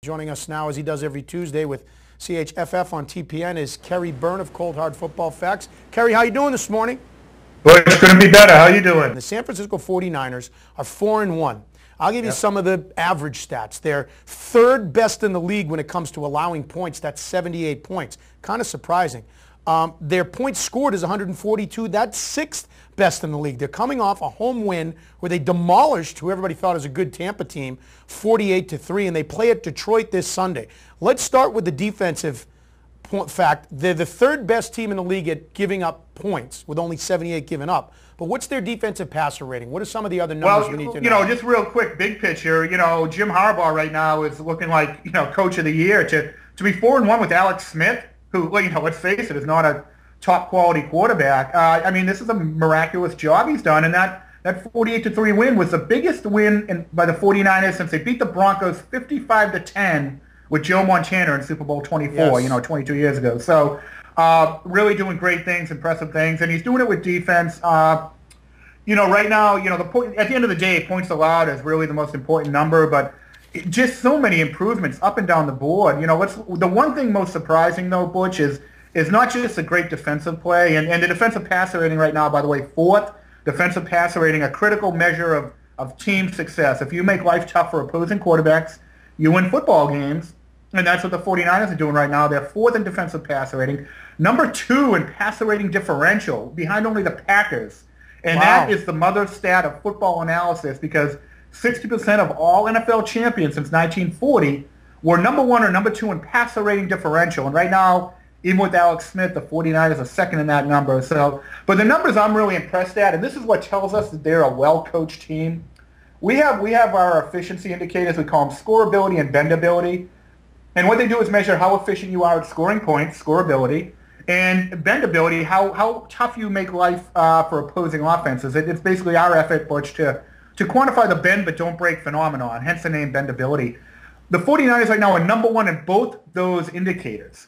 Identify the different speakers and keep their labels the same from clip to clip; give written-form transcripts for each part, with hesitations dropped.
Speaker 1: Joining us now, as he does every Tuesday with CHFF on TPN, is Kerry Byrne of Cold Hard Football Facts. Kerry, how you doing this morning?
Speaker 2: Butch, couldn't be better. How you doing?
Speaker 1: The San Francisco 49ers are 4-1. I'll give you some of the average stats. They're third best in the league when it comes to allowing points. That's 78 points. Kind of surprising. Their points scored is 142. That's sixth best in the league. They're coming off a home win where they demolished who everybody thought was a good Tampa team, 48-3, and they play at Detroit this Sunday. Let's start with the defensive fact. They're the third best team in the league at giving up points, with only 78 given up. But what's their defensive passer rating? What are some of the other numbers we need to know?
Speaker 2: Just real quick, big picture. Jim Harbaugh right now is looking like coach of the year. To be 4-1 with Alex Smith, who, let's face it, is not a top quality quarterback. This is a miraculous job he's done, and that 48-3 win was the biggest win by the 49ers since they beat the Broncos 55-10 with Joe Montana in Super Bowl 24,
Speaker 1: yes.
Speaker 2: 22 years ago. So really doing great things, impressive things, and he's doing it with defense. Right now, at the end of the day, points allowed is really the most important number, but just so many improvements up and down the board. The one thing most surprising, though, Butch, is not just a great defensive play, and the defensive passer rating right now, by the way, fourth defensive passer rating, a critical measure of team success. If you make life tough for opposing quarterbacks, you win football games, and that's what the 49ers are doing right now. They're fourth in defensive passer rating, number 2 in passer rating differential, behind only the Packers. And that is the mother stat of football analysis, because 60% of all NFL champions since 1940 were number 1 or number 2 in passer rating differential. And right now, even with Alex Smith, the 49ers are second in that number. But the numbers I'm really impressed at, and this is what tells us that they're a well-coached team. We have our efficiency indicators. We call them scoreability and bendability. And what they do is measure how efficient you are at scoring points, scoreability, and bendability, how tough you make life for opposing offenses. It's basically our effort, Butch, to quantify the bend but don't break phenomenon, hence the name bendability. The 49ers right now are number 1 in both those indicators.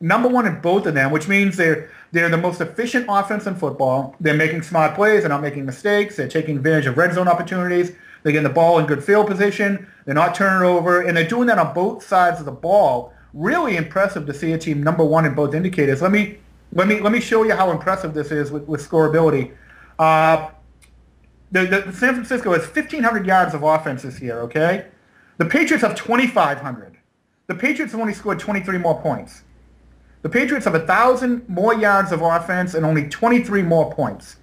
Speaker 2: Number 1 in both of them, which means they're the most efficient offense in football. They're making smart plays. They're not making mistakes. They're taking advantage of red zone opportunities. They're getting the ball in good field position. They're not turning it over, and they're doing that on both sides of the ball. Really impressive to see a team number 1 in both indicators. Let me show you how impressive this is with scoreability. The San Francisco has 1,500 yards of offense this year. Okay, the Patriots have 2,500. The Patriots have only scored 23 more points. The Patriots have 1,000 more yards of offense and only 23 more points,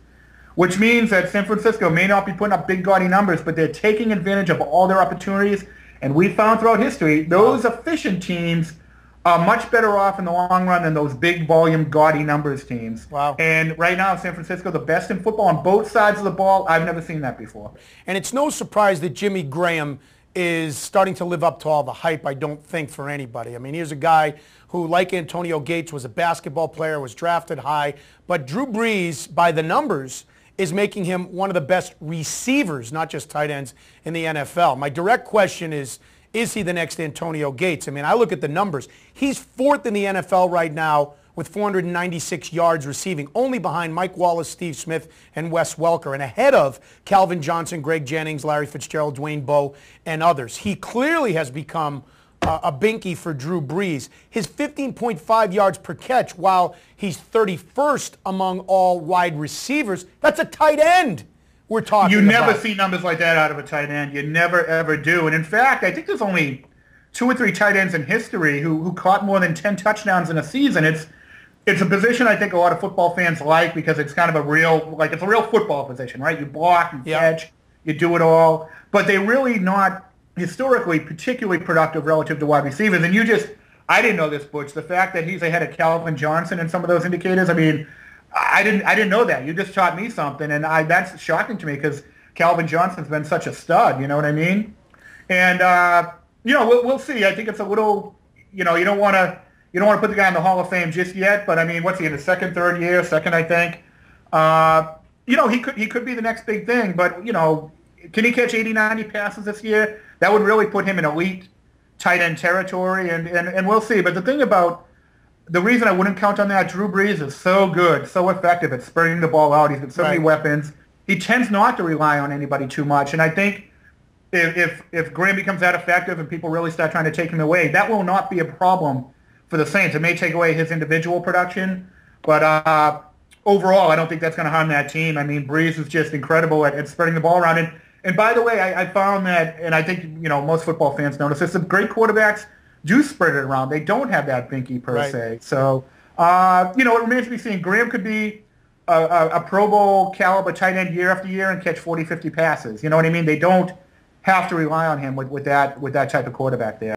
Speaker 2: which means that San Francisco may not be putting up big, gaudy numbers, but they're taking advantage of all their opportunities. And we found throughout history, those efficient teams are much better off in the long run than those big volume, gaudy numbers teams.
Speaker 1: Wow.
Speaker 2: And right now, San Francisco, the best in football on both sides of the ball. I've never seen that before.
Speaker 1: And it's no surprise that Jimmy Graham is starting to live up to all the hype, I don't think, for anybody. Here's a guy who, like Antonio Gates, was a basketball player, was drafted high, but Drew Brees, by the numbers, is making him one of the best receivers, not just tight ends, in the NFL. My direct question is he the next Antonio Gates? I look at the numbers. He's 4th in the NFL right now with 496 yards receiving, only behind Mike Wallace, Steve Smith, and Wes Welker, and ahead of Calvin Johnson, Greg Jennings, Larry Fitzgerald, Dwayne Bowe, and others. He clearly has become a binky for Drew Brees. His 15.5 yards per catch, while he's 31st among all wide receivers, that's a tight end we're talking about.
Speaker 2: You never see numbers like that out of a tight end. You never, ever do. And in fact, I think there's only 2 or 3 tight ends in history who caught more than 10 touchdowns in a season. It's a position I think a lot of football fans like because it's kind of it's a real football position, right? You block, you catch, you do it all. But they're really not historically particularly productive relative to wide receivers. And I didn't know this, Butch. The fact that he's ahead of Calvin Johnson in some of those indicators, I didn't know that. You just taught me something, and that's shocking to me because Calvin Johnson's been such a stud. You know what I mean? And we'll see. I think it's a little, you don't want to put the guy in the Hall of Fame just yet. But what's he in his second, third year? Second, I think. He could be the next big thing. But can he catch 80, 90 passes this year? That would really put him in elite tight end territory, and we'll see. But the reason I wouldn't count on that, Drew Brees is so good, so effective at spreading the ball out. He's got so many weapons. He tends not to rely on anybody too much, and I think if Graham becomes that effective and people really start trying to take him away, that will not be a problem for the Saints. It may take away his individual production, but overall, I don't think that's going to harm that team. I mean, Breeze is just incredible at spreading the ball around. And by the way, I found that, and I think most football fans notice this, some great quarterbacks do spread it around. They don't have that binky per se. So, it remains to be seen. Graham could be a Pro Bowl caliber tight end year after year and catch 40, 50 passes. You know what I mean? They don't have to rely on him with that type of quarterback there.